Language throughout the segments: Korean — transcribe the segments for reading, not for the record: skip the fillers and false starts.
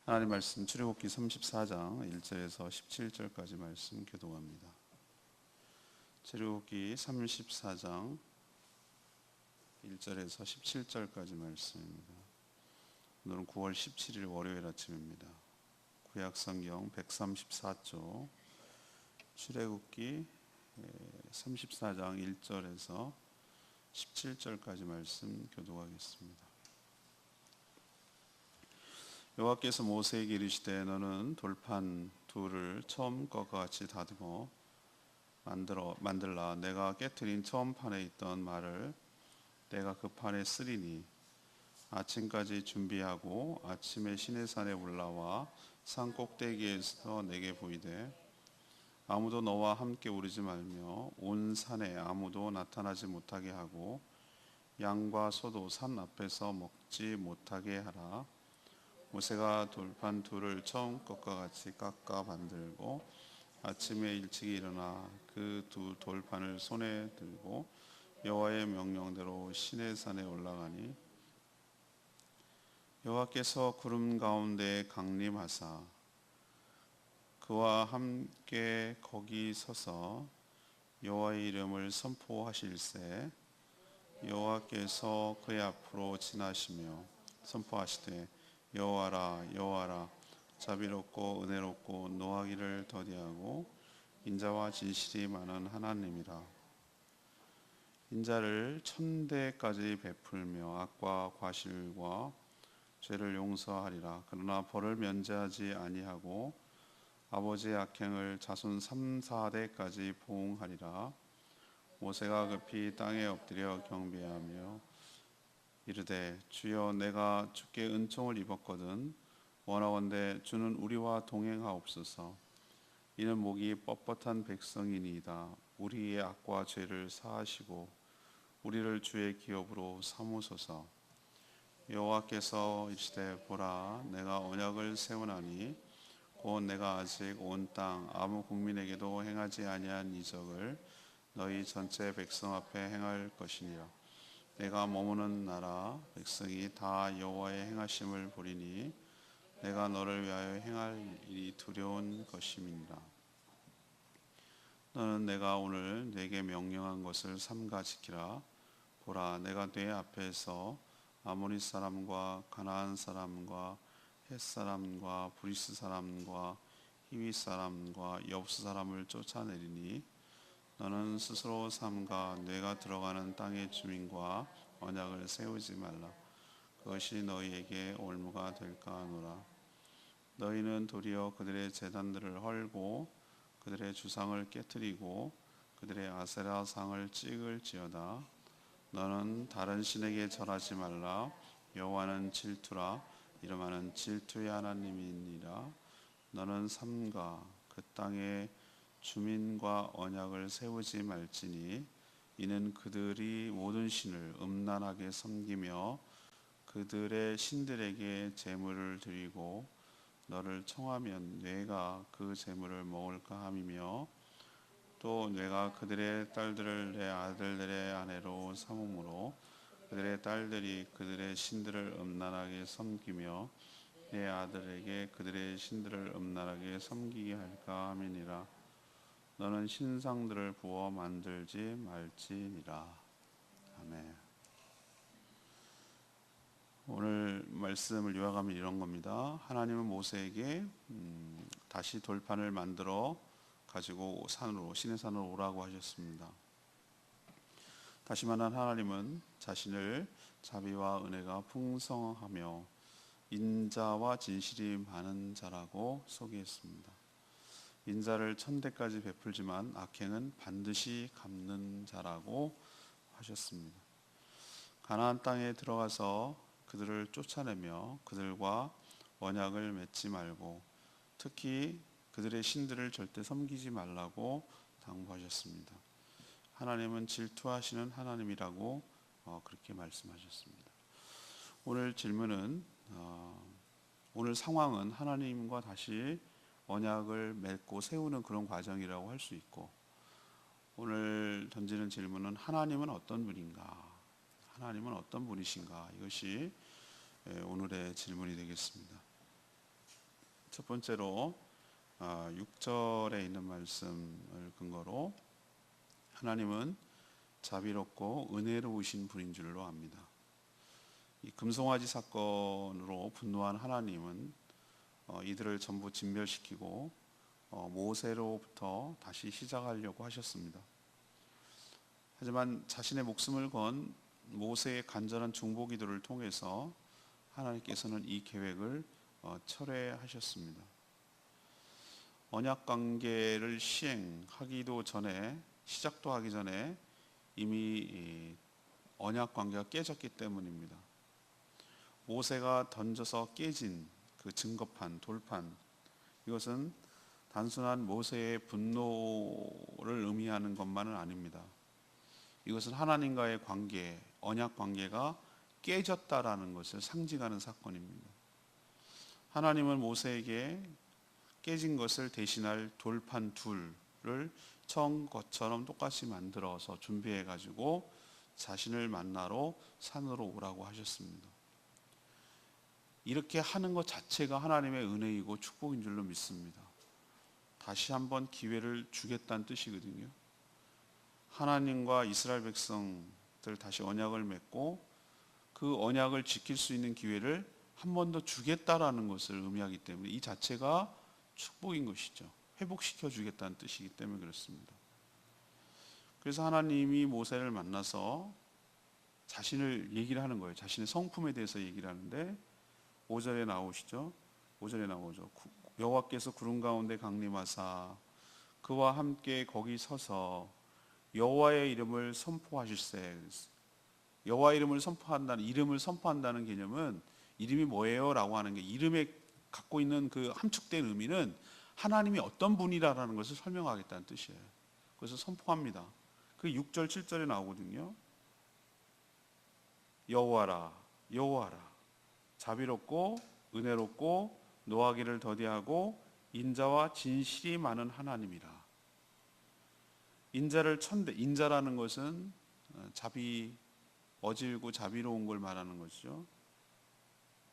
하나님 말씀 출애굽기 34장 1절에서 17절까지 말씀 교독합니다. 출애굽기 34장 1절에서 17절까지 말씀입니다. 오늘은 9월 17일 월요일 아침입니다. 구약성경 134쪽 출애굽기 34장 1절에서 17절까지 말씀 교독하겠습니다. 여호와께서 모세에게 이르시되 너는 돌판 둘을 처음 것과 같이 다듬어 만들라. 내가 깨트린 처음 판에 있던 말을 내가 그 판에 쓰리니 아침까지 준비하고 아침에 시내산에 올라와 산 꼭대기에서 내게 보이되 아무도 너와 함께 오르지 말며 온 산에 아무도 나타나지 못하게 하고 양과 소도 산 앞에서 먹지 못하게 하라. 모세가 돌판 둘을 처음 것과 같이 깎아 만들고 아침에 일찍이 일어나 그 두 돌판을 손에 들고 여호와의 명령대로 시내산에 올라가니 여호와께서 구름 가운데 강림하사 그와 함께 거기 서서 여호와의 이름을 선포하실세 여호와께서 그의 앞으로 지나시며 선포하시되 여호와라 여호와라 자비롭고 은혜롭고 노하기를 더디하고 인자와 진실이 많은 하나님이라. 인자를 천대까지 베풀며 악과 과실과 죄를 용서하리라. 그러나 벌을 면제하지 아니하고 아버지의 악행을 자손 3, 4대까지 보응하리라. 모세가 급히 땅에 엎드려 경배하며 이르되 주여 내가 주께 은총을 입었거든 원하건대 주는 우리와 동행하옵소서. 이는 목이 뻣뻣한 백성이니이다. 우리의 악과 죄를 사하시고 우리를 주의 기업으로 삼으소서. 여호와께서 이르시되 보라 내가 언약을 세우나니 곧 내가 아직 온 땅 아무 국민에게도 행하지 아니한 이적을 너희 전체 백성 앞에 행할 것이니라. 내가 머무는 나라 백성이 다 여호와의 행하심을 보리니 내가 너를 위하여 행할 일이 두려운 것임이니라. 너는 내가 오늘 네게 명령한 것을 삼가 지키라. 보라 내가 네 앞에서 아모리 사람과 가나안 사람과 헷 사람과 브리스 사람과 히위 사람과 여부스 사람을 쫓아내리니 너는 스스로 삼가 내가 들어가는 땅의 주민과 언약을 세우지 말라. 그것이 너희에게 올무가 될까 하노라. 너희는 도리어 그들의 제단들을 헐고 그들의 주상을 깨뜨리고 그들의 아세라 상을 찍을지어다. 너는 다른 신에게 절하지 말라. 여호와는 질투라. 이름하는 질투의 하나님이니라. 너는 삼가 그 땅에 주민과 언약을 세우지 말지니 이는 그들이 모든 신을 음란하게 섬기며 그들의 신들에게 제물을 드리고 너를 청하면 뇌가 그 제물을 먹을까 함이며 또 뇌가 그들의 딸들을 내 아들들의 아내로 삼음으로 그들의 딸들이 그들의 신들을 음란하게 섬기며 내 아들에게 그들의 신들을 음란하게 섬기게 할까 함이니라. 너는 신상들을 부어 만들지 말지니라. 아멘. 오늘 말씀을 요약하면 이런 겁니다. 하나님은 모세에게 다시 돌판을 만들어 가지고 시내산으로 오라고 하셨습니다. 다시 말하면 하나님은 자신을 자비와 은혜가 풍성하며 인자와 진실이 많은 자라고 소개했습니다. 인자를 천대까지 베풀지만 악행은 반드시 갚는 자라고 하셨습니다. 가나안 땅에 들어가서 그들을 쫓아내며 그들과 언약을 맺지 말고 특히 그들의 신들을 절대 섬기지 말라고 당부하셨습니다. 하나님은 질투하시는 하나님이라고 그렇게 말씀하셨습니다. 오늘 질문은 오늘 상황은 하나님과 다시 언약을 맺고 세우는 그런 과정이라고 할 수 있고 오늘 던지는 질문은 하나님은 어떤 분인가? 하나님은 어떤 분이신가? 이것이 오늘의 질문이 되겠습니다. 첫 번째로 6절에 있는 말씀을 근거로 하나님은 자비롭고 은혜로우신 분인 줄로 압니다. 이 금송아지 사건으로 분노한 하나님은 이들을 전부 진멸시키고 모세로부터 다시 시작하려고 하셨습니다. 하지만 자신의 목숨을 건 모세의 간절한 중보기도를 통해서 하나님께서는 이 계획을 철회하셨습니다. 언약 관계를 시행하기도 전에, 시작도 하기 전에 이미 언약 관계가 깨졌기 때문입니다. 모세가 던져서 깨진 그 증거판, 돌판, 이것은 단순한 모세의 분노를 의미하는 것만은 아닙니다. 이것은 하나님과의 관계, 언약 관계가 깨졌다라는 것을 상징하는 사건입니다. 하나님은 모세에게 깨진 것을 대신할 돌판 둘을 처음 것처럼 똑같이 만들어서 준비해 가지고 자신을 만나러 산으로 오라고 하셨습니다. 이렇게 하는 것 자체가 하나님의 은혜이고 축복인 줄로 믿습니다. 다시 한번 기회를 주겠다는 뜻이거든요. 하나님과 이스라엘 백성들 다시 언약을 맺고 그 언약을 지킬 수 있는 기회를 한 번 더 주겠다라는 것을 의미하기 때문에 이 자체가 축복인 것이죠. 회복시켜 주겠다는 뜻이기 때문에 그렇습니다. 그래서 하나님이 모세를 만나서 자신을 얘기를 하는 거예요. 자신의 성품에 대해서 얘기를 하는데 5절에 나오시죠. 5절에 나오죠. 여호와께서 구름 가운데 강림하사 그와 함께 거기 서서 여호와의 이름을 선포하실세. 여호와의 이름을 선포한다는, 이름을 선포한다는 개념은 이름이 뭐예요? 라고 하는 게, 이름에 갖고 있는 그 함축된 의미는 하나님이 어떤 분이라는 것을 설명하겠다는 뜻이에요. 그래서 선포합니다. 그 6절 7절에 나오거든요. 여호와라, 여호와라, 자비롭고 은혜롭고 노하기를 더디하고 인자와 진실이 많은 하나님이라. 인자를 인자라는 것은 어질고 자비로운 걸 말하는 것이죠.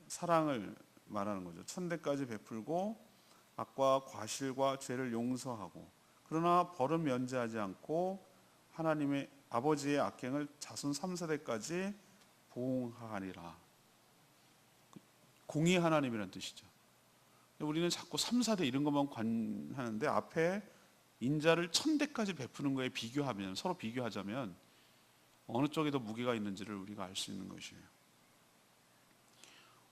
사랑을 말하는 거죠. 천대까지 베풀고 악과 과실과 죄를 용서하고 그러나 벌은 면제하지 않고 하나님의 아버지의 악행을 자손 3세대까지 보응하리라. 공의 하나님이라는 뜻이죠. 우리는 자꾸 3, 4대 이런 것만 관하는데 앞에 인자를 1000대까지 베푸는 거에 비교하면, 서로 비교하자면 어느 쪽에 더 무게가 있는지를 우리가 알 수 있는 것이에요.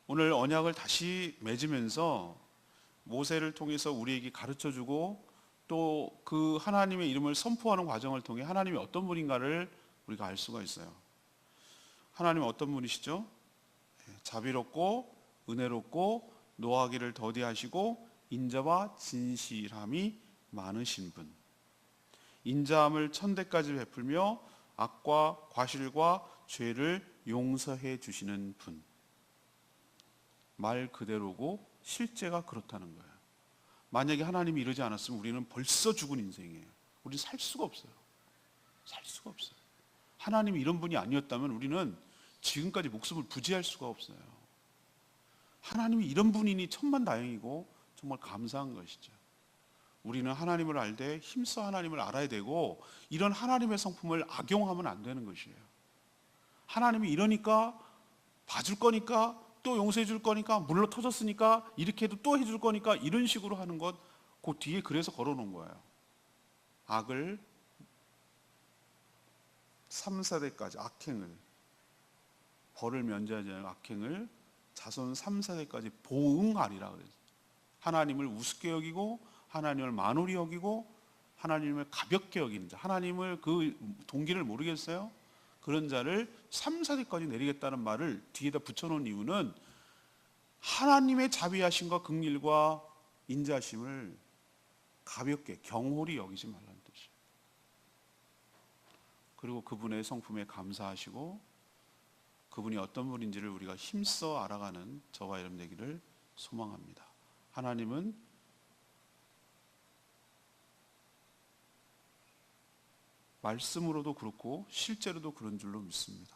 오늘 언약을 다시 맺으면서 모세를 통해서 우리에게 가르쳐주고 또 그 하나님의 이름을 선포하는 과정을 통해 하나님이 어떤 분인가를 우리가 알 수가 있어요. 하나님은 어떤 분이시죠? 자비롭고 은혜롭고 노하기를 더디하시고 인자와 진실함이 많으신 분. 인자함을 1000대까지 베풀며 악과 과실과 죄를 용서해 주시는 분. 말 그대로고 실제가 그렇다는 거예요. 만약에 하나님이 이러지 않았으면 우리는 벌써 죽은 인생이에요. 우리는 살 수가 없어요. 살 수가 없어요. 하나님이 이런 분이 아니었다면 우리는 지금까지 목숨을 부지할 수가 없어요. 하나님이 이런 분이니 천만다행이고 정말 감사한 것이죠. 우리는 하나님을 알되 힘써 하나님을 알아야 되고 이런 하나님의 성품을 악용하면 안 되는 것이에요. 하나님이 이러니까 봐줄 거니까 또 용서해 줄 거니까 물러 터졌으니까 이렇게 해도 또 해줄 거니까 이런 식으로 하는 것, 그 뒤에 그래서 걸어놓은 거예요. 악을 3, 4대까지 악행을, 벌을 면제하지 않은 악행을 자손 3, 4대까지 보응하리라 그랬어요. 하나님을 우습게 여기고 하나님을 만홀히 여기고 하나님을 가볍게 여기는 자, 하나님을 그 동기를 모르겠어요? 그런 자를 3, 4대까지 내리겠다는 말을 뒤에다 붙여놓은 이유는 하나님의 자비하심과 긍휼과 인자심을 가볍게 경홀히 여기지 말라는 뜻이에요. 그리고 그분의 성품에 감사하시고 그분이 어떤 분인지를 우리가 힘써 알아가는 저와 여러분 되기를 소망합니다. 하나님은 말씀으로도 그렇고 실제로도 그런 줄로 믿습니다.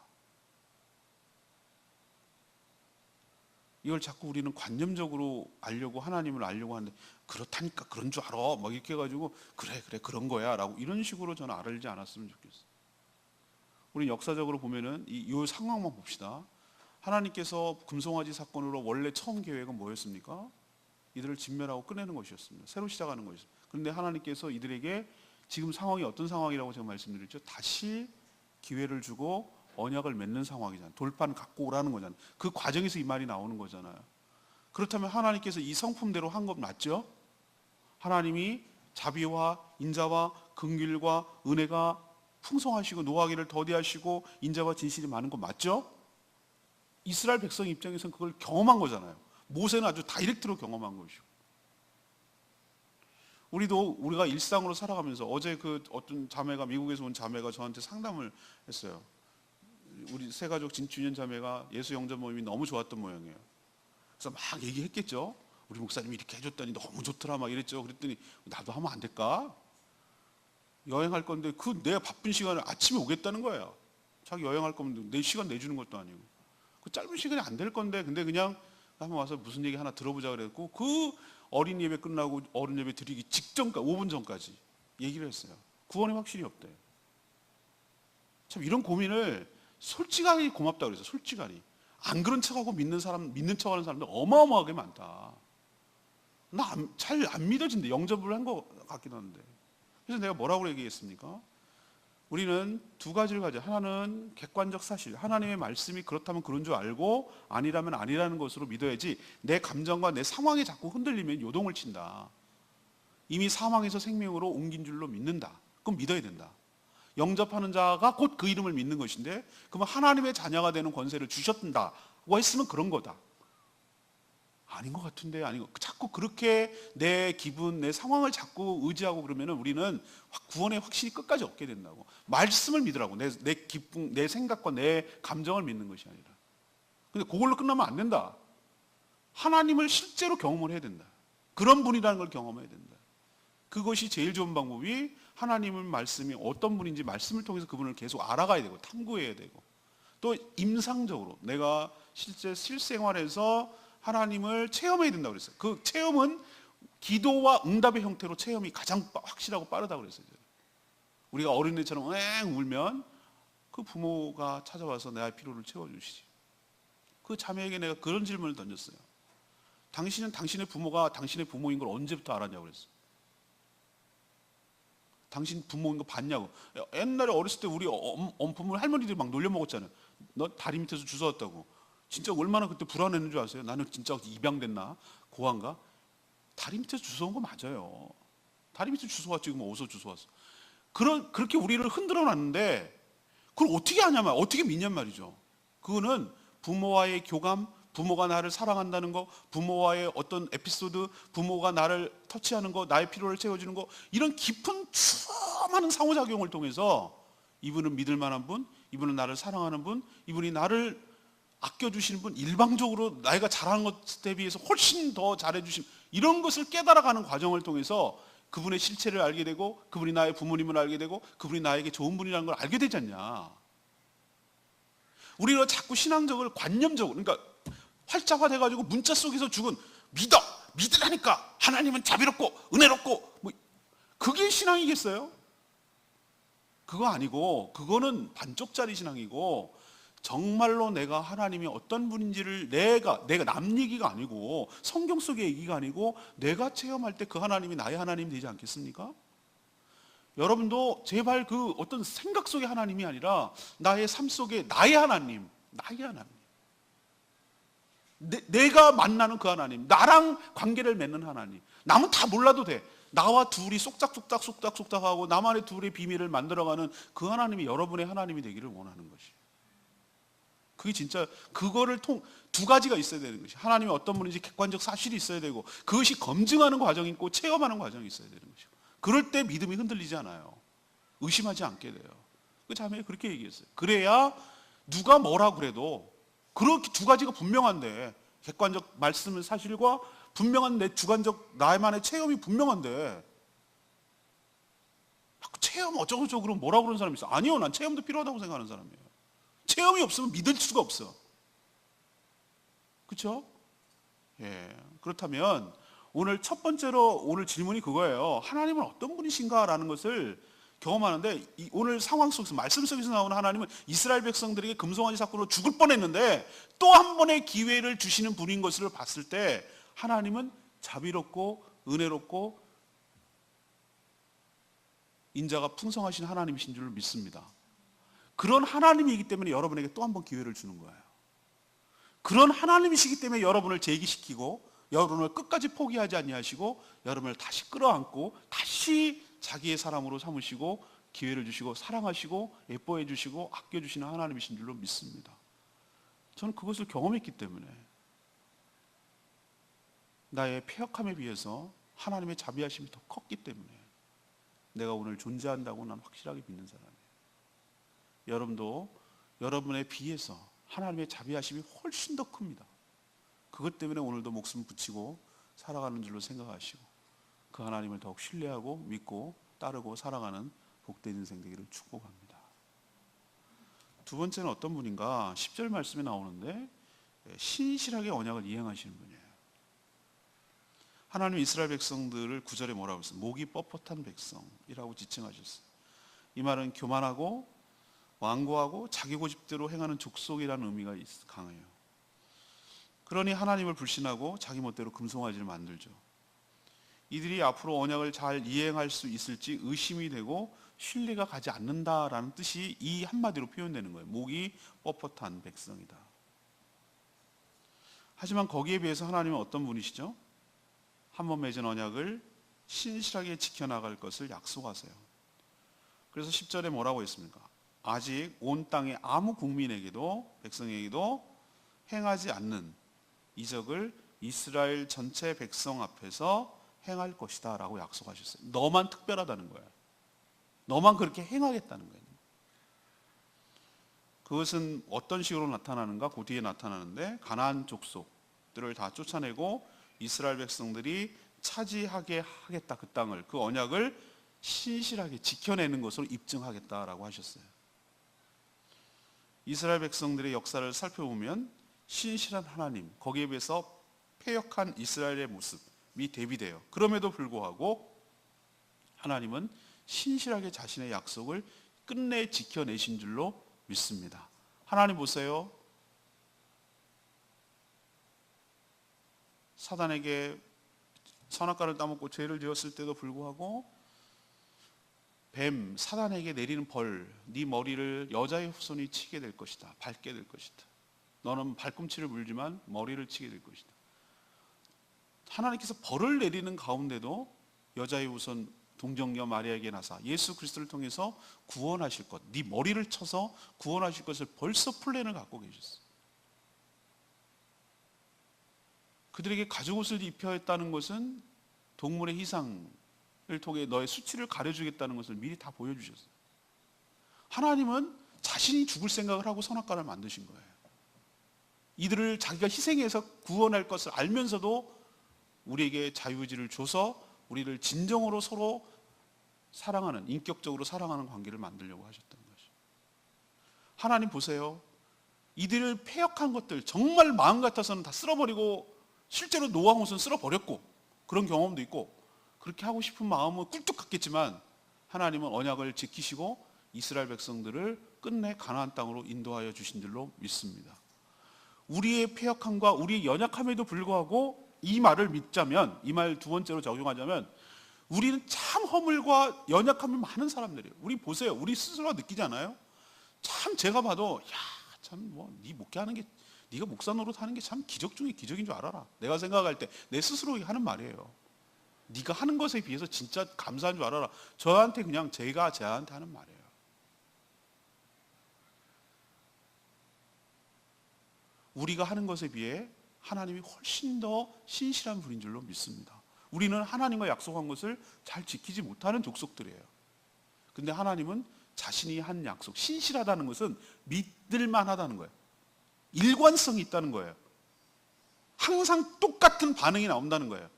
이걸 자꾸 우리는 관념적으로 알려고, 하나님을 알려고 하는데, 그렇다니까 그런 줄 알아 막 이렇게 해가지고 그래 그런 거야 라고 이런 식으로 저는 알지 않았으면 좋겠어요. 우리 역사적으로 보면은 이 상황만 봅시다. 하나님께서 금송아지 사건으로 원래 처음 계획은 뭐였습니까? 이들을 진멸하고 끝내는 것이었습니다. 새로 시작하는 것이었습니다. 그런데 하나님께서 이들에게 지금 상황이 어떤 상황이라고 제가 말씀드렸죠? 다시 기회를 주고 언약을 맺는 상황이잖아요. 돌판 갖고 오라는 거잖아요. 그 과정에서 이 말이 나오는 거잖아요. 그렇다면 하나님께서 이 성품대로 한 것 맞죠? 하나님이 자비와 인자와 긍휼과 은혜가 풍성하시고 노하기를 더디하시고 인자와 진실이 많은 거 맞죠? 이스라엘 백성 입장에서는 그걸 경험한 거잖아요. 모세는 아주 다이렉트로 경험한 것이고, 우리가 일상으로 살아가면서, 어제 그 어떤 자매가, 미국에서 온 자매가 저한테 상담을 했어요. 우리 세 가족 진주년 자매가 예수 영접 모임이 너무 좋았던 모양이에요. 그래서 막 얘기했겠죠. 우리 목사님이 이렇게 해줬더니 너무 좋더라 막 이랬죠. 그랬더니 나도 하면 안 될까? 여행할 건데 내가 바쁜 시간에 아침에 오겠다는 거예요. 자기 여행할 거면 내 시간 내주는 것도 아니고, 그 짧은 시간이 안 될 건데, 근데 그냥 한번 와서 무슨 얘기 하나 들어보자 그랬고, 그 어린 예배 끝나고 어른 예배 드리기 직전까지 5분 전까지 얘기를 했어요. 구원이 확실히 없대요. 참 이런 고민을 솔직하게 고맙다 그랬어요. 솔직하게. 안 그런 척하고 믿는 척하는 사람들 어마어마하게 많다. 나 잘 안 믿어진대. 영접을 한 것 같기도 한데. 그래서 내가 뭐라고 얘기했습니까? 우리는 두 가지를 가져. 하나는 객관적 사실, 하나님의 말씀이 그렇다면 그런 줄 알고 아니라면 아니라는 것으로 믿어야지, 내 감정과 내 상황이 자꾸 흔들리면 요동을 친다. 이미 사망에서 생명으로 옮긴 줄로 믿는다. 그럼 믿어야 된다. 영접하는 자가 곧 그 이름을 믿는 것인데, 그러면 하나님의 자녀가 되는 권세를 주셨다고 했으면 그런 거다. 아닌 것 같은데, 자꾸 그렇게 내 기분, 내 상황을 자꾸 의지하고 그러면 우리는 구원에 확신이 끝까지 없게 된다고. 말씀을 믿으라고. 내 기쁨, 내 생각과 내 감정을 믿는 것이 아니라. 근데 그걸로 끝나면 안 된다. 하나님을 실제로 경험을 해야 된다. 그런 분이라는 걸 경험해야 된다. 그것이 제일 좋은 방법이, 하나님의 말씀이 어떤 분인지 말씀을 통해서 그분을 계속 알아가야 되고 탐구해야 되고, 또 임상적으로 내가 실제 실생활에서 하나님을 체험해야 된다고 그랬어요. 그 체험은 기도와 응답의 형태로 체험이 가장 확실하고 빠르다고 그랬어요. 우리가 어린애처럼 엥 울면 그 부모가 찾아와서 내 필요를 채워주시지. 그 자매에게 내가 그런 질문을 던졌어요. 당신은 당신의 부모가 당신의 부모인 걸 언제부터 알았냐고 그랬어요. 당신 부모인 거 봤냐고. 옛날에 어렸을 때 우리 부모 할머니들이 막 놀려 먹었잖아요. 너 다리 밑에서 주워왔다고. 진짜 얼마나 그때 불안했는 줄 아세요? 나는 진짜 입양됐나? 고아인가? 다리 밑에서 주워온 거 맞아요. 다리 밑에서 주워왔지. 지금 어디서 주워왔어? 그렇게 우리를 흔들어 놨는데, 그걸 어떻게 하냐면, 어떻게 믿냔 말이죠. 그거는 부모와의 교감, 부모가 나를 사랑한다는 거, 부모와의 어떤 에피소드, 부모가 나를 터치하는 거, 나의 필요를 채워주는 거, 이런 깊은 수많은 상호작용을 통해서 이분은 믿을 만한 분, 이분은 나를 사랑하는 분, 이분이 나를 아껴주시는 분, 일방적으로 내가 잘하는 것에 비해서 훨씬 더 잘해주신, 이런 것을 깨달아가는 과정을 통해서 그분의 실체를 알게 되고, 그분이 나의 부모님을 알게 되고, 그분이 나에게 좋은 분이라는 걸 알게 되지 않냐. 우리가 자꾸 신앙적으로 관념적으로, 그러니까 활자화돼가지고 문자 속에서 죽은 믿으라니까 하나님은 자비롭고 은혜롭고, 뭐 그게 신앙이겠어요? 그거 아니고, 그거는 반쪽짜리 신앙이고, 정말로 내가 하나님이 어떤 분인지를 내가 남 얘기가 아니고, 성경 속의 얘기가 아니고, 내가 체험할 때 그 하나님이 나의 하나님이 되지 않겠습니까? 여러분도 제발 그 어떤 생각 속의 하나님이 아니라 나의 삶 속의 나의 하나님, 내가 만나는 그 하나님, 나랑 관계를 맺는 하나님. 남은 다 몰라도 돼. 나와 둘이 쏙닥쏙닥하고 나만의 둘의 비밀을 만들어가는 그 하나님이 여러분의 하나님이 되기를 원하는 것이. 그게 진짜, 그거를 두 가지가 있어야 되는 것이, 하나님이 어떤 분인지 객관적 사실이 있어야 되고, 그것이 검증하는 과정이 있고 체험하는 과정이 있어야 되는 것이고, 그럴 때 믿음이 흔들리지 않아요. 의심하지 않게 돼요. 그 자매가 그렇게 얘기했어요. 그래야 누가 뭐라 그래도 그렇게 두 가지가 분명한데, 객관적 말씀의 사실과 분명한 내 주관적 나만의 체험이 분명한데, 체험 어쩌고저쩌고 뭐라 그러는 사람이 있어. 아니요, 난 체험도 필요하다고 생각하는 사람이에요. 체험이 없으면 믿을 수가 없어. 그렇죠? 그렇다면 오늘 첫 번째로 오늘 질문이 그거예요. 하나님은 어떤 분이신가라는 것을 경험하는데, 오늘 상황 속에서, 말씀 속에서 나오는 하나님은 이스라엘 백성들에게 금송아지 사건으로 죽을 뻔했는데 또 한 번의 기회를 주시는 분인 것을 봤을 때 하나님은 자비롭고 은혜롭고 인자가 풍성하신 하나님이신 줄로 믿습니다. 그런 하나님이기 때문에 여러분에게 또 한 번 기회를 주는 거예요. 그런 하나님이시기 때문에 여러분을 재기시키고 여러분을 끝까지 포기하지 아니하시고 여러분을 다시 끌어안고 다시 자기의 사람으로 삼으시고 기회를 주시고 사랑하시고 예뻐해 주시고 아껴주시는 하나님이신 줄로 믿습니다. 저는 그것을 경험했기 때문에, 나의 패역함에 비해서 하나님의 자비하심이 더 컸기 때문에 내가 오늘 존재한다고 난 확실하게 믿는 사람이에요. 여러분도 여러분에 비해서 하나님의 자비하심이 훨씬 더 큽니다. 그것 때문에 오늘도 목숨 붙이고 살아가는 줄로 생각하시고 그 하나님을 더욱 신뢰하고 믿고 따르고 살아가는 복된 인생 되기를 축복합니다. 두 번째는 어떤 분인가? 10절 말씀에 나오는데 신실하게 언약을 이행하시는 분이에요. 하나님 이스라엘 백성들을 9절에 뭐라고 했어요? 목이 뻣뻣한 백성이라고 지칭하셨어요. 이 말은 교만하고 완고하고 자기 고집대로 행하는 족속이라는 의미가 강해요. 그러니 하나님을 불신하고 자기 멋대로 금송아지를 만들죠. 이들이 앞으로 언약을 잘 이행할 수 있을지 의심이 되고 신뢰가 가지 않는다라는 뜻이 이 한마디로 표현되는 거예요. 목이 뻣뻣한 백성이다. 하지만 거기에 비해서 하나님은 어떤 분이시죠? 한 번 맺은 언약을 신실하게 지켜나갈 것을 약속하세요. 그래서 10절에 뭐라고 했습니까? 아직 온 땅의 아무 국민에게도, 백성에게도 행하지 않는 이적을 이스라엘 전체 백성 앞에서 행할 것이다 라고 약속하셨어요. 너만 특별하다는 거예요. 너만 그렇게 행하겠다는 거예요. 그것은 어떤 식으로 나타나는가? 그 뒤에 나타나는데, 가나안 족속들을 다 쫓아내고 이스라엘 백성들이 차지하게 하겠다. 그 땅을, 그 언약을 신실하게 지켜내는 것으로 입증하겠다라고 하셨어요. 이스라엘 백성들의 역사를 살펴보면 신실한 하나님, 거기에 비해서 패역한 이스라엘의 모습이 대비돼요. 그럼에도 불구하고 하나님은 신실하게 자신의 약속을 끝내 지켜내신 줄로 믿습니다. 하나님 보세요. 사단에게 선악과를 따먹고 죄를 지었을 때도 불구하고 뱀, 사단에게 내리는 벌, 네 머리를 여자의 후손이 치게 될 것이다. 밟게 될 것이다. 너는 발꿈치를 물지만 머리를 치게 될 것이다. 하나님께서 벌을 내리는 가운데도 여자의 후손 동정녀 마리아에게 나사 예수 그리스도를 통해서 구원하실 것, 네 머리를 쳐서 구원하실 것을 벌써 플랜을 갖고 계셨어요. 그들에게 가죽옷을 입혀야 했다는 것은 동물의 희상을 통해 너의 수치를 가려주겠다는 것을 미리 다 보여주셨어요. 하나님은 자신이 죽을 생각을 하고 선악과를 만드신 거예요. 이들을 자기가 희생해서 구원할 것을 알면서도 우리에게 자유의지를 줘서 우리를 진정으로 서로 사랑하는, 인격적으로 사랑하는 관계를 만들려고 하셨던 것이죠. 하나님 보세요. 이들을 패역한 것들 정말 마음 같아서는 다 쓸어버리고 실제로 노아한 옷은 쓸어버렸고 그런 경험도 있고 그렇게 하고 싶은 마음은 꿀뚝 같겠지만 하나님은 언약을 지키시고 이스라엘 백성들을 끝내 가나안 땅으로 인도하여 주신 줄로 믿습니다. 우리의 패역함과 우리의 연약함에도 불구하고 이 말을 믿자면, 이 말 두 번째로 적용하자면 우리는 참 허물과 연약함이 많은 사람들이에요. 우리 보세요. 우리 스스로가 느끼잖아요. 참 제가 봐도 참 뭐 네 목회하는 게, 네가 목사 노릇하는 게 참 기적 중에 기적인 줄 알아라. 내가 생각할 때 내 스스로 하는 말이에요. 네가 하는 것에 비해서 진짜 감사한 줄 알아라. 저한테 그냥 제가 저한테 하는 말이에요. 우리가 하는 것에 비해 하나님이 훨씬 더 신실한 분인 줄로 믿습니다. 우리는 하나님과 약속한 것을 잘 지키지 못하는 족속들이에요. 근데 하나님은 자신이 한 약속, 신실하다는 것은 믿을만하다는 거예요. 일관성이 있다는 거예요. 항상 똑같은 반응이 나온다는 거예요.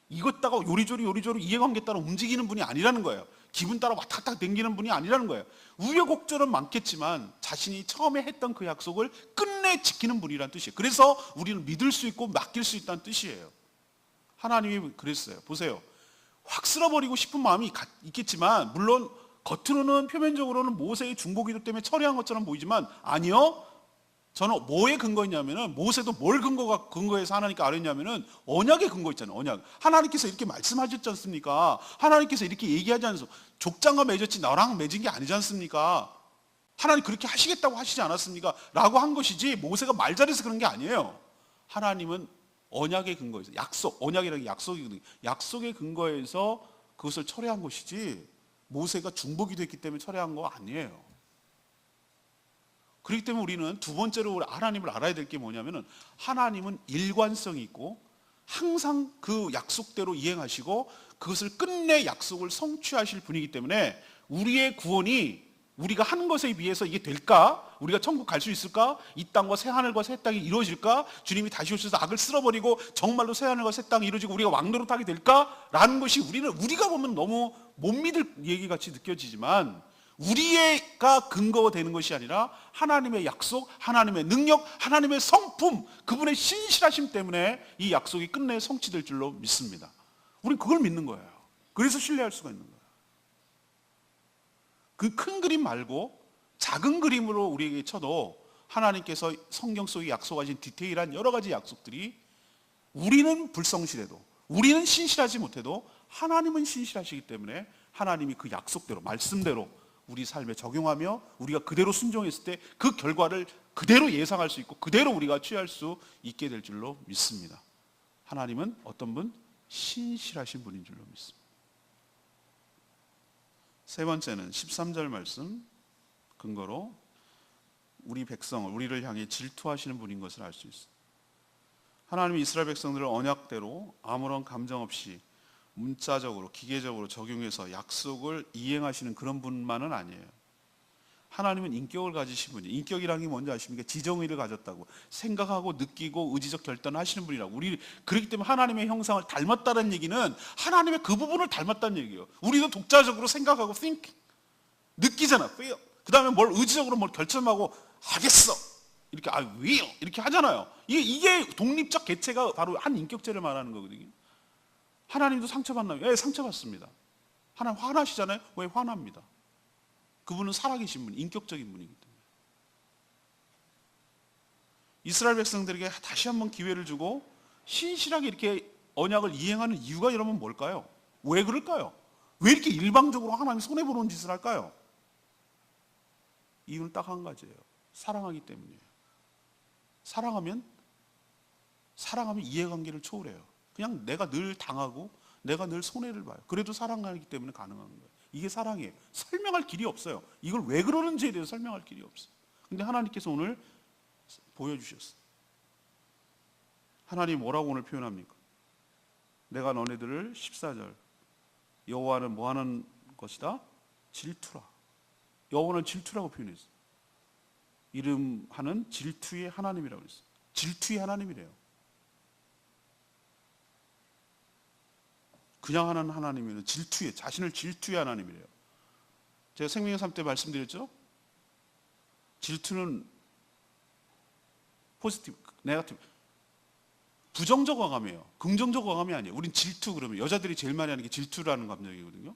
이것다가 요리조리 이해관계 따라 움직이는 분이 아니라는 거예요. 기분 따라 왔다 갔다 댕기는 분이 아니라는 거예요. 우여곡절은 많겠지만 자신이 처음에 했던 그 약속을 끝내 지키는 분이란 뜻이에요. 그래서 우리는 믿을 수 있고 맡길 수 있다는 뜻이에요. 하나님이 그랬어요. 보세요. 확 쓸어버리고 싶은 마음이 있겠지만 물론 겉으로는 표면적으로는 모세의 중보기도 때문에 처리한 것처럼 보이지만 아니요. 저는 뭐에 근거했냐면은 모세도 뭘 근거해서 하나님께 아뢰냐면은 언약에 근거 있잖아요. 언약. 하나님께서 이렇게 말씀하셨지 않습니까? 하나님께서 이렇게 얘기하지 않아서 족장과 맺었지 나랑 맺은 게 아니지 않습니까? 하나님 그렇게 하시겠다고 하시지 않았습니까? 라고 한 것이지 모세가 말 잘해서 그런 게 아니에요. 하나님은 언약에 근거해서 약속, 언약이라는 게 약속이거든요. 약속에 근거해서 그것을 철회한 것이지 모세가 중보기도 했기 때문에 철회한 거 아니에요. 그렇기 때문에 우리는 두 번째로 하나님을 알아야 될 게 뭐냐면은 하나님은 일관성이 있고 항상 그 약속대로 이행하시고 그것을 끝내 약속을 성취하실 분이기 때문에 우리의 구원이 우리가 한 것에 비해서 이게 될까? 우리가 천국 갈 수 있을까? 이 땅과 새 하늘과 새 땅이 이루어질까? 주님이 다시 오셔서 악을 쓸어버리고 정말로 새 하늘과 새 땅이 이루어지고 우리가 왕노릇하게 될까? 라는 것이 우리가 보면 너무 못 믿을 얘기같이 느껴지지만 우리가 근거가 되는 것이 아니라 하나님의 약속, 하나님의 능력, 하나님의 성품, 그분의 신실하심 때문에 이 약속이 끝내 성취될 줄로 믿습니다. 우리는 그걸 믿는 거예요. 그래서 신뢰할 수가 있는 거예요. 그 큰 그림 말고 작은 그림으로 우리에게 쳐도 하나님께서 성경 속에 약속하신 디테일한 여러 가지 약속들이 우리는 불성실해도 우리는 신실하지 못해도 하나님은 신실하시기 때문에 하나님이 그 약속대로 말씀대로 우리 삶에 적용하며 우리가 그대로 순종했을 때 그 결과를 그대로 예상할 수 있고 그대로 우리가 취할 수 있게 될 줄로 믿습니다. 하나님은 어떤 분? 신실하신 분인 줄로 믿습니다. 세 번째는 13절 말씀 근거로 우리 백성을 우리를 향해 질투하시는 분인 것을 알 수 있습니다. 하나님이 이스라엘 백성들을 언약대로 아무런 감정 없이 문자적으로 기계적으로 적용해서 약속을 이행하시는 그런 분만은 아니에요. 하나님은 인격을 가지신 분이에요. 인격이라는 게 뭔지 아십니까? 지정의를 가졌다고 생각하고 느끼고 의지적 결단을 하시는 분이라고. 우리 그렇기 때문에 하나님의 형상을 닮았다는 얘기는 하나님의 그 부분을 닮았다는 얘기예요. 우리도 독자적으로 생각하고 think 느끼잖아. feel. 그 다음에 뭘 의지적으로 뭘 결정하고 하겠어. 이렇게 will 이렇게 하잖아요. 이게 독립적 개체가 바로 한 인격체를 말하는 거거든요. 하나님도 상처받나요? 예, 상처받습니다. 하나님 화나시잖아요? 왜 화납니다? 그분은 살아계신 분, 인격적인 분이기 때문에. 이스라엘 백성들에게 다시 한번 기회를 주고 신실하게 이렇게 언약을 이행하는 이유가 여러분 뭘까요? 왜 그럴까요? 왜 이렇게 일방적으로 하나님 손해보는 짓을 할까요? 이유는 딱 한 가지예요. 사랑하기 때문이에요. 사랑하면 이해관계를 초월해요. 그냥 내가 늘 당하고 내가 늘 손해를 봐요. 그래도 사랑하기 때문에 가능한 거예요. 이게 사랑이에요. 설명할 길이 없어요. 이걸 왜 그러는지에 대해서 설명할 길이 없어요. 근데 하나님께서 오늘 보여주셨어요. 하나님 뭐라고 오늘 표현합니까? 내가 너네들을 14절 여호와는 뭐 하는 것이다? 질투라. 여호와는 질투라고 표현했어요. 이름하는 질투의 하나님이라고 했어요. 질투의 하나님이래요. 그냥 하는 하나님이면 자신을 질투의 하나님이래요. 제가 생명의 삶 때 말씀드렸죠? 질투는 포지티브, 네거티브, 부정적 어감이에요. 긍정적 어감이 아니에요. 우린 질투 그러면 여자들이 제일 많이 하는 게 질투라는 감정이거든요.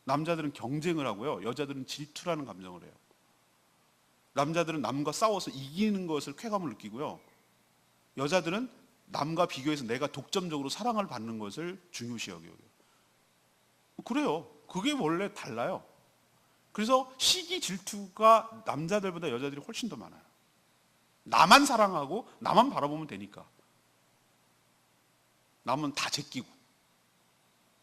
남자들은 경쟁을 하고요. 여자들은 질투라는 감정을 해요. 남자들은 남과 싸워서 이기는 것을 쾌감을 느끼고요. 여자들은 남과 비교해서 내가 독점적으로 사랑을 받는 것을 중요시 여겨요. 그래요. 그게 원래 달라요. 그래서 시기 질투가 남자들보다 여자들이 훨씬 더 많아요. 나만 사랑하고 나만 바라보면 되니까. 남은 다 제끼고.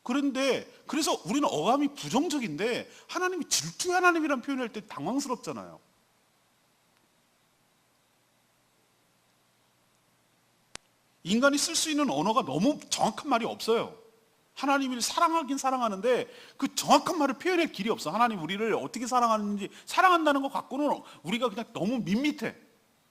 그런데 그래서 우리는 어감이 부정적인데 하나님이 질투의 하나님이라는 표현을 할 때 당황스럽잖아요. 인간이 쓸 수 있는 언어가 너무 정확한 말이 없어요. 하나님을 사랑하긴 사랑하는데 그 정확한 말을 표현할 길이 없어. 하나님 우리를 어떻게 사랑하는지 사랑한다는 것 갖고는 우리가 그냥 너무 밋밋해.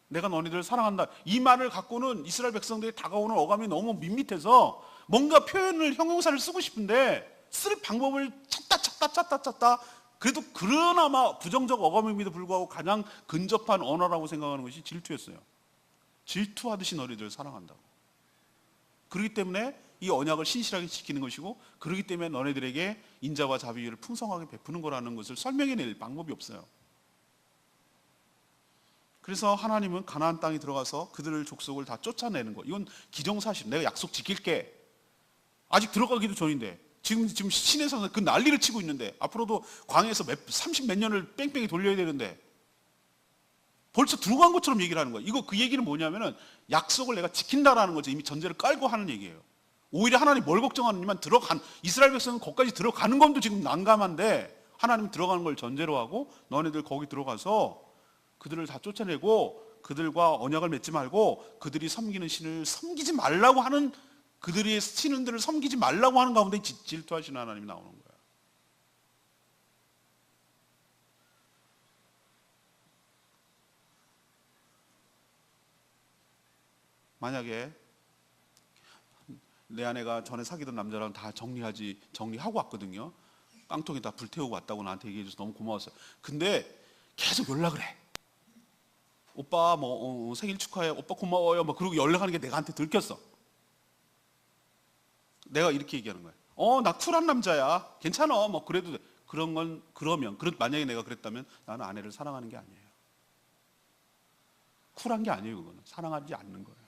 내가 너희들을 사랑한다. 이 말을 갖고는 이스라엘 백성들이 다가오는 어감이 너무 밋밋해서 뭔가 표현을 형용사를 쓰고 싶은데 쓸 방법을 찾다 그래도 그나마 부정적 어감임에도 불구하고 가장 근접한 언어라고 생각하는 것이 질투였어요. 질투하듯이 너희들을 사랑한다고. 그렇기 때문에 이 언약을 신실하게 지키는 것이고, 그렇기 때문에 너네들에게 인자와 자비를 풍성하게 베푸는 거라는 것을 설명해낼 방법이 없어요. 그래서 하나님은 가나안 땅에 들어가서 그들의 족속을 다 쫓아내는 거. 이건 기정사실. 내가 약속 지킬게. 아직 들어가기도 전인데, 지금 신에서 그 난리를 치고 있는데, 앞으로도 광야에서 30 몇 년을 뺑뺑이 돌려야 되는데 벌써 들어간 것처럼 얘기를 하는 거예요. 그 얘기는 뭐냐면은 약속을 내가 지킨다라는 거죠. 이미 전제를 깔고 하는 얘기예요. 오히려 하나님 뭘 걱정하느냐면, 이스라엘 백성은 거기까지 들어가는 것도 지금 난감한데 하나님 들어가는 걸 전제로 하고, 너네들 거기 들어가서 그들을 다 쫓아내고 그들과 언약을 맺지 말고 그들이 섬기는 신을 섬기지 말라고 하는, 그들의 신들을 섬기지 말라고 하는 가운데 질투하시는 하나님이 나오는 거예요. 만약에 내 아내가 전에 사귀던 남자랑 다 정리하고 왔거든요. 깡통에 다 불태우고 왔다고 나한테 얘기해줘서 너무 고마웠어요. 근데 계속 연락을 해. 오빠 생일 축하해, 오빠 고마워요, 그러고 연락하는 게 내가한테 들켰어. 내가 이렇게 얘기하는 거예요. 나 쿨한 남자야, 괜찮아, 그래도 돼. 만약에 내가 그랬다면 나는 아내를 사랑하는 게 아니에요. 쿨한 게 아니에요. 그거는 사랑하지 않는 거예요.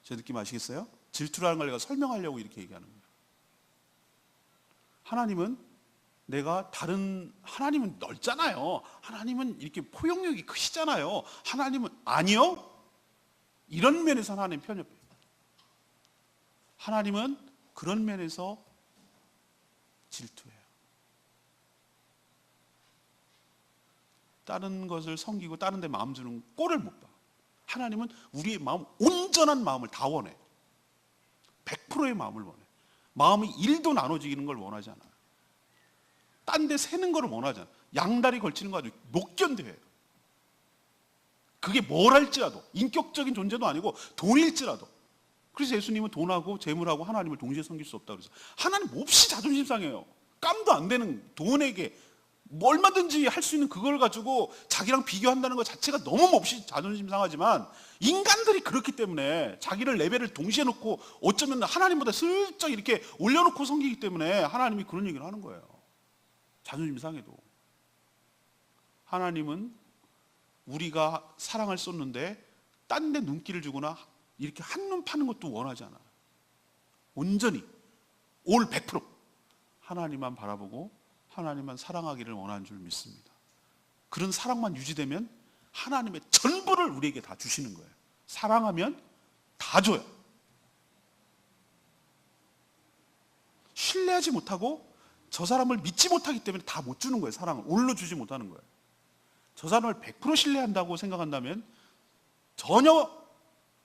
제 느낌 아시겠어요? 질투라는 걸 내가 설명하려고 이렇게 얘기하는 거예요. 하나님은 넓잖아요. 하나님은 이렇게 포용력이 크시잖아요. 하나님은 아니요? 이런 면에서 하나님 편협해요. 하나님은 그런 면에서 질투해요. 다른 것을 섬기고 다른 데 마음 주는 꼴을 못 봐. 하나님은 우리의 마음, 온전한 마음을 다 원해. 100%의 마음을 원해. 마음이 1도 나눠지는 걸 원하지 않아요. 딴 데 새는 걸 원하지 않아요. 양다리 걸치는 거 아주 못 견뎌해요. 그게 뭘 할지라도, 인격적인 존재도 아니고 돈일지라도. 그래서 예수님은 돈하고 재물하고 하나님을 동시에 섬길 수 없다고 그래서, 하나님 몹시 자존심 상해요. 깜도 안 되는 돈에게 얼마든지 할 수 있는 그걸 가지고 자기랑 비교한다는 것 자체가 너무 몹시 자존심 상하지만, 인간들이 그렇기 때문에 자기를 레벨을 동시에 놓고 어쩌면 하나님보다 슬쩍 이렇게 올려놓고 섬기기 때문에 하나님이 그런 얘기를 하는 거예요. 자존심 상해도. 하나님은 우리가 사랑을 쏟는데 딴 데 눈길을 주거나 이렇게 한눈 파는 것도 원하지 않아요. 온전히 올 100% 하나님만 바라보고 하나님만 사랑하기를 원하는 줄 믿습니다. 그런 사랑만 유지되면 하나님의 전부를 우리에게 다 주시는 거예요. 사랑하면 다 줘요. 신뢰하지 못하고 저 사람을 믿지 못하기 때문에 다 못 주는 거예요. 사랑을 올로 주지 못하는 거예요. 저 사람을 100% 신뢰한다고 생각한다면 전혀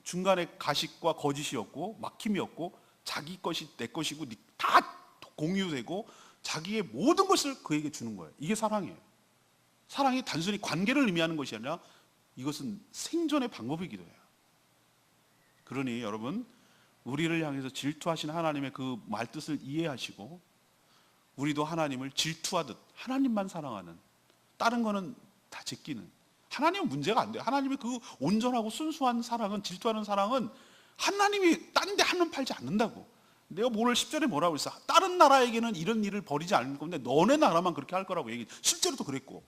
중간에 가식과 거짓이 없고 막힘이 없고, 자기 것이 내 것이고 다 공유되고 자기의 모든 것을 그에게 주는 거예요. 이게 사랑이에요. 사랑이 단순히 관계를 의미하는 것이 아니라 이것은 생존의 방법이기도 해요. 그러니 여러분, 우리를 향해서 질투하시는 하나님의 그 말뜻을 이해하시고, 우리도 하나님을 질투하듯 하나님만 사랑하는, 다른 거는 다 제끼는, 하나님은 문제가 안 돼요. 하나님의 그 온전하고 순수한 사랑은, 질투하는 사랑은 하나님이 딴 데 한눈 팔지 않는다고. 내가 10절에 뭐라고 그랬어? 다른 나라에게는 이런 일을 벌이지 않을 건데 너네 나라만 그렇게 할 거라고 얘기해. 실제로도 그랬고,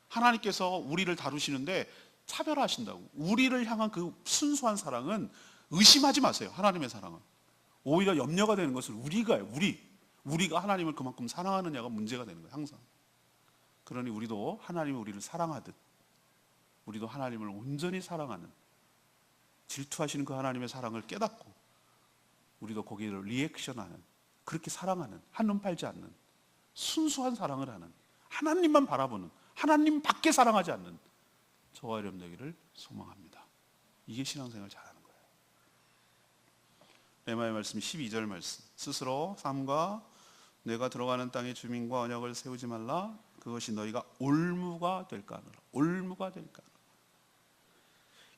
하나님께서 우리를 다루시는데 차별하신다고. 우리를 향한 그 순수한 사랑은 의심하지 마세요. 하나님의 사랑은 오히려 염려가 되는 것은 우리가 하나님을 그만큼 사랑하느냐가 문제가 되는 거예요. 항상. 그러니 우리도 하나님이 우리를 사랑하듯 우리도 하나님을 온전히 사랑하는, 질투하시는 그 하나님의 사랑을 깨닫고 우리도 거기를 리액션하는, 그렇게 사랑하는, 한눈 팔지 않는 순수한 사랑을 하는, 하나님만 바라보는, 하나님 밖에 사랑하지 않는 저와 여러분 되기를 소망합니다. 이게 신앙생활 잘하는 거예요. 레마의 말씀 12절 말씀, 스스로 삶과 내가 들어가는 땅의 주민과 언약을 세우지 말라. 그것이 너희가 올무가 될까 하노라. 올무가 될까 하노라.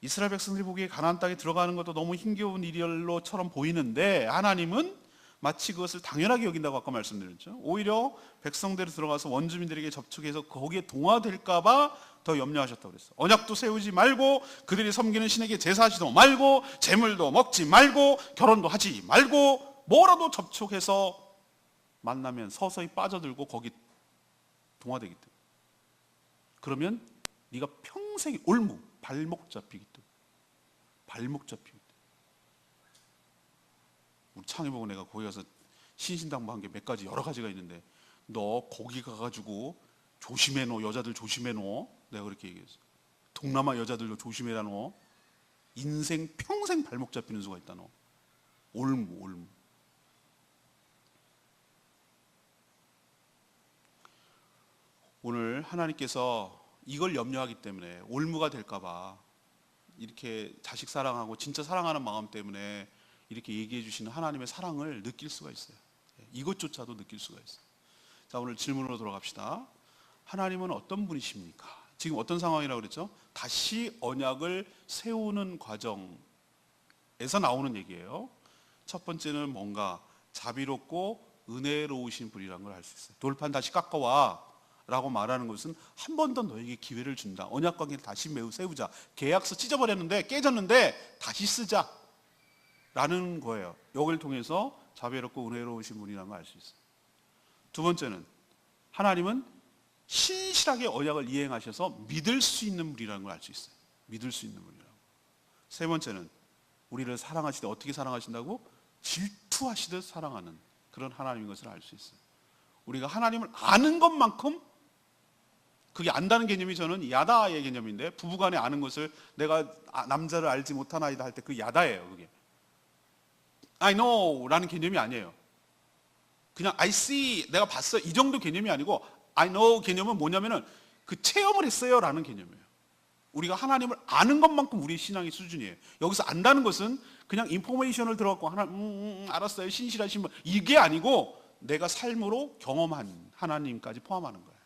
이스라엘 백성들이 보기에 가나안 땅에 들어가는 것도 너무 힘겨운 일로처럼 보이는데, 하나님은 마치 그것을 당연하게 여긴다고 아까 말씀드렸죠. 오히려 백성대로 들어가서 원주민들에게 접촉해서 거기에 동화될까 봐 더 염려하셨다고 그랬어요. 언약도 세우지 말고 그들이 섬기는 신에게 제사하지도 말고 제물도 먹지 말고 결혼도 하지 말고 뭐라도 접촉해서 만나면 서서히 빠져들고 거기 동화되기 때문에. 그러면 네가 평생이 올무 발목 잡히기 때문에. 발목 잡히기 때문에. 우리 창희 보고 내가 거기 가서 신신당부한 게 몇 가지 여러 가지가 있는데 너 거기 가가지고 조심해 너 여자들 조심해 너 내가 그렇게 얘기했어. 동남아 여자들도 조심해라 너. 인생 평생 발목 잡히는 수가 있다 너. 올무. 오늘 하나님께서 이걸 염려하기 때문에 올무가 될까 봐 이렇게 자식 사랑하고 진짜 사랑하는 마음 때문에 이렇게 얘기해 주시는 하나님의 사랑을 느낄 수가 있어요. 이것조차도 느낄 수가 있어요. 자, 오늘 질문으로 돌아갑시다. 하나님은 어떤 분이십니까? 지금 어떤 상황이라고 그랬죠? 다시 언약을 세우는 과정에서 나오는 얘기예요. 첫 번째는 뭔가 자비롭고 은혜로우신 분이라는 걸 알 수 있어요. 돌판 다시 깎아와 라고 말하는 것은 한 번 더 너에게 기회를 준다. 언약 관계를 다시 세우자. 계약서 찢어버렸는데 깨졌는데 다시 쓰자 라는 거예요. 여기를 통해서 자비롭고 은혜로우신 분이라는 걸 알 수 있어요. 두 번째는 하나님은 신실하게 언약을 이행하셔서 믿을 수 있는 분이라는 걸 알 수 있어요. 믿을 수 있는 분이라고. 세 번째는 우리를 사랑하실 때 어떻게 사랑하신다고? 질투하시듯 사랑하는 그런 하나님인 것을 알 수 있어요. 우리가 하나님을 아는 것만큼, 그게 안다는 개념이 저는 야다의 개념인데, 부부간에 아는 것을 내가 남자를 알지 못하나이다 할 때 그 야다예요. 그게 I know 라는 개념이 아니에요. 그냥 I see, 내가 봤어, 이 정도 개념이 아니고 I know 개념은 뭐냐면은 그 체험을 했어요 라는 개념이에요. 우리가 하나님을 아는 것만큼 우리의 신앙의 수준이에요. 여기서 안다는 것은 그냥 인포메이션을 들어갖고 알았어요 신실하신 분, 이게 아니고 내가 삶으로 경험한 하나님까지 포함하는 거예요.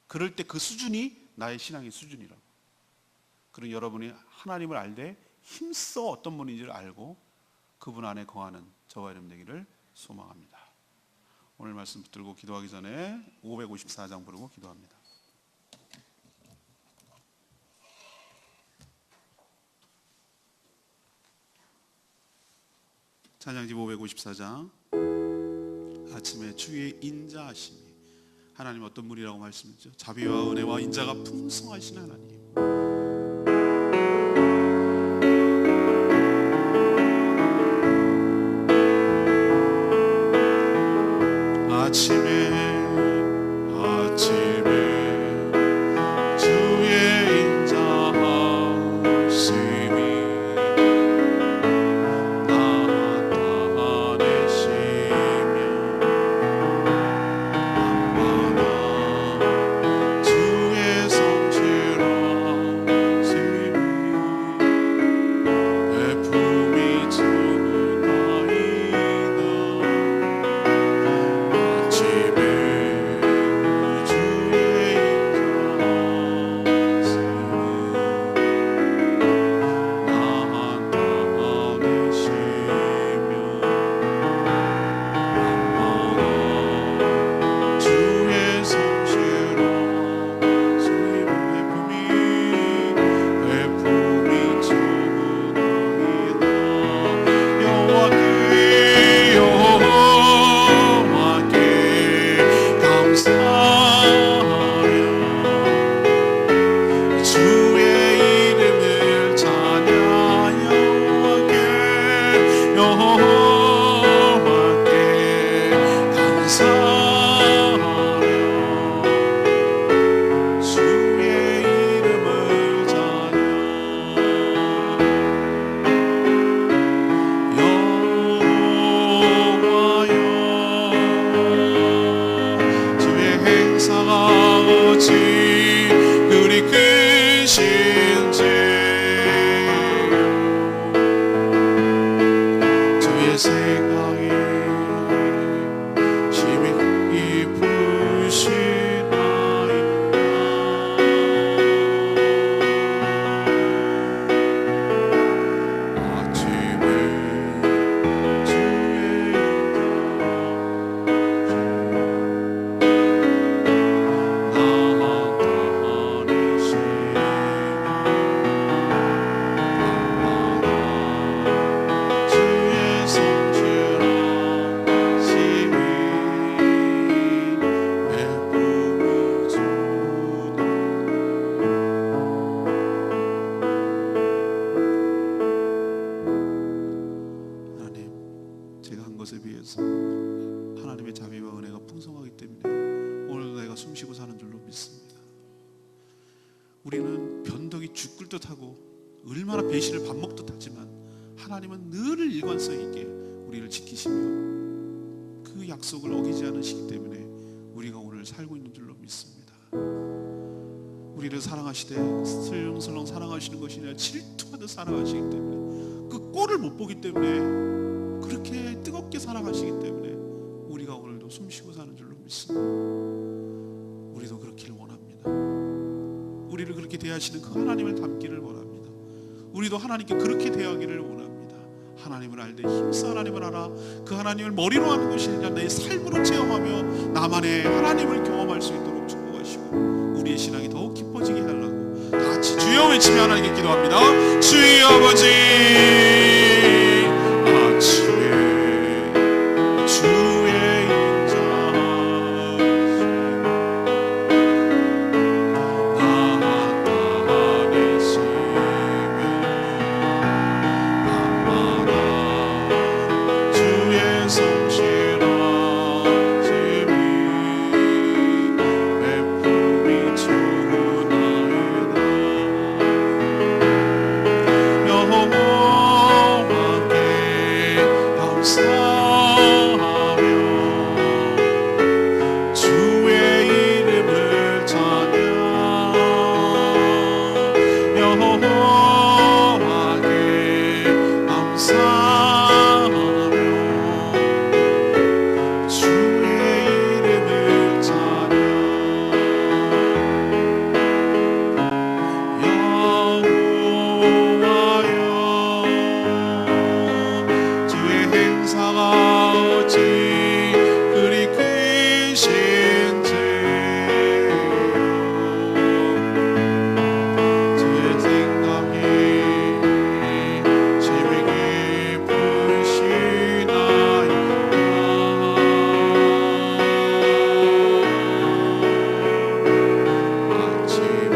그럴 때 그 수준이 나의 신앙의 수준이라고. 그런 여러분이 하나님을 알되 힘써 어떤 분인지를 알고 그분 안에 거하는 저와 여러분 되기를 소망합니다. 오늘 말씀 붙들고 기도하기 전에 554장 부르고 기도합니다. 찬양집 554장. 아침에 주의 인자하심이. 하나님 어떤 분이라고 말씀했죠? 자비와 은혜와 인자가 풍성하신 하나님. 아침에 주의 인자하심이 나타내시며 밤마다 주의 성실하심이 배품이 주나이다. 아침에 주의 다른 것에 비해서 하나님의 자비와 은혜가 풍성하기 때문에 오늘도 내가 숨쉬고 사는 줄로 믿습니다. 우리는 변덕이 죽을 듯하고 얼마나 배신을 밥 먹듯 하지만 하나님은 늘 일관성 있게 우리를 지키시며 그 약속을 어기지 않으시기 때문에 우리가 오늘 살고 있는 줄로 믿습니다. 우리를 사랑하시되 슬렁슬렁 사랑하시는 것이 아니라 질투하듯 사랑하시기 때문에 그 꼴을 못 보기 때문에 그렇게 뜨겁게 사랑하시기 때문에 우리가 오늘도 숨쉬고 사는 줄로 믿습니다. 우리도 그렇기를 원합니다. 우리를 그렇게 대하시는 그 하나님을 닮기를 원합니다. 우리도 하나님께 그렇게 대하기를 원합니다. 하나님을 알되 힘써 하나님을 알아. 그 하나님을 머리로 하는 것이 아니라 내 삶으로 체험하며 나만의 하나님을 경험할 수 있도록 축복하시고 우리의 신앙이 더욱 깊어지게 하려고 다 같이 주여 외치며 하나님께 기도합니다. 주여 아버지, 아침에 주의 인자 나타내시며 밤마다 주의 성실하심이 베풀이 주나이다. 여호와께 감사하며 주의 이름을 찬양. 여호와께 감사하며 주의 이름을 찬양. 여호와여, 주의 행사가 어찌 그리 크신지요. 주의 생각이 심히 깊으시나이다. 아침에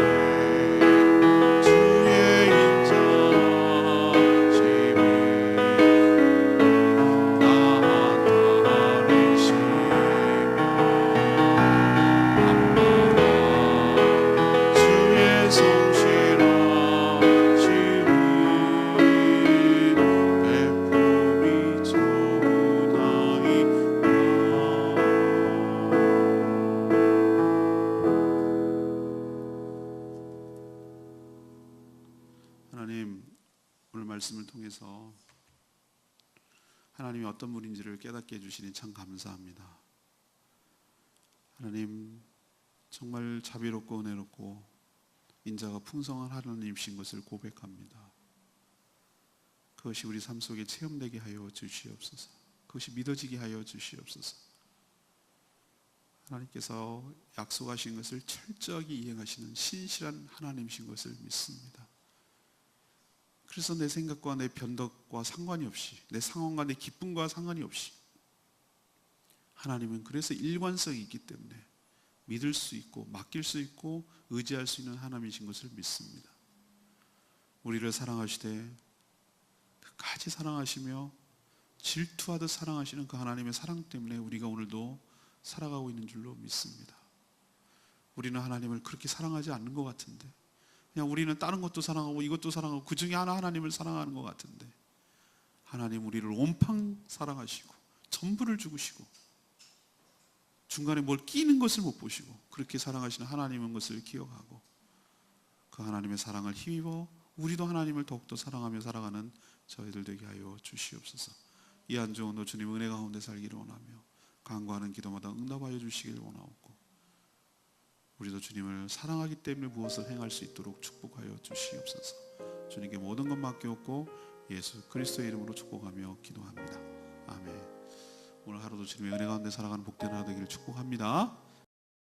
주의 인자심이 나타내시며 밤마다 주의 성실하심이 베풀이 주나이다. 하나님, 오늘 말씀을 통해서 하나님이 어떤 분인지를 깨닫게 해주시니 참 감사합니다. 하나님, 정말 자비롭고 은혜롭고 인자가 풍성한 하나님이신 것을 고백합니다. 그것이 우리 삶 속에 체험되게 하여 주시옵소서. 그것이 믿어지게 하여 주시옵소서. 하나님께서 약속하신 것을 철저하게 이행하시는 신실한 하나님이신 것을 믿습니다. 그래서 내 생각과 내 변덕과 상관이 없이, 내 상황과 내 기쁨과 상관이 없이 하나님은 그래서 일관성이 있기 때문에 믿을 수 있고 맡길 수 있고 의지할 수 있는 하나님이신 것을 믿습니다. 우리를 사랑하시되 끝까지 사랑하시며 질투하듯 사랑하시는 그 하나님의 사랑 때문에 우리가 오늘도 살아가고 있는 줄로 믿습니다. 우리는 하나님을 그렇게 사랑하지 않는 것 같은데, 그냥 우리는 다른 것도 사랑하고 이것도 사랑하고 그 중에 하나 하나님을 사랑하는 것 같은데, 하나님 우리를 온팡 사랑하시고 전부를 주시고 중간에 뭘 끼는 것을 못 보시고 그렇게 사랑하시는 하나님인 것을 기억하고 그 하나님의 사랑을 힘입어 우리도 하나님을 더욱더 사랑하며 살아가는 저희들 되게 하여 주시옵소서. 이 한 주간도 주님 은혜 가운데 살기를 원하며 간구하는 기도마다 응답하여 주시길 원하옵고 우리도 주님을 사랑하기 때문에 무엇을 행할 수 있도록 축복하여 주시옵소서. 주님께 모든 것 맡기옵고 예수 그리스도의 이름으로 축복하며 기도합니다. 아멘. 오늘 하루도 주님의 은혜 가운데 살아가는 복된 하루 되기를 축복합니다.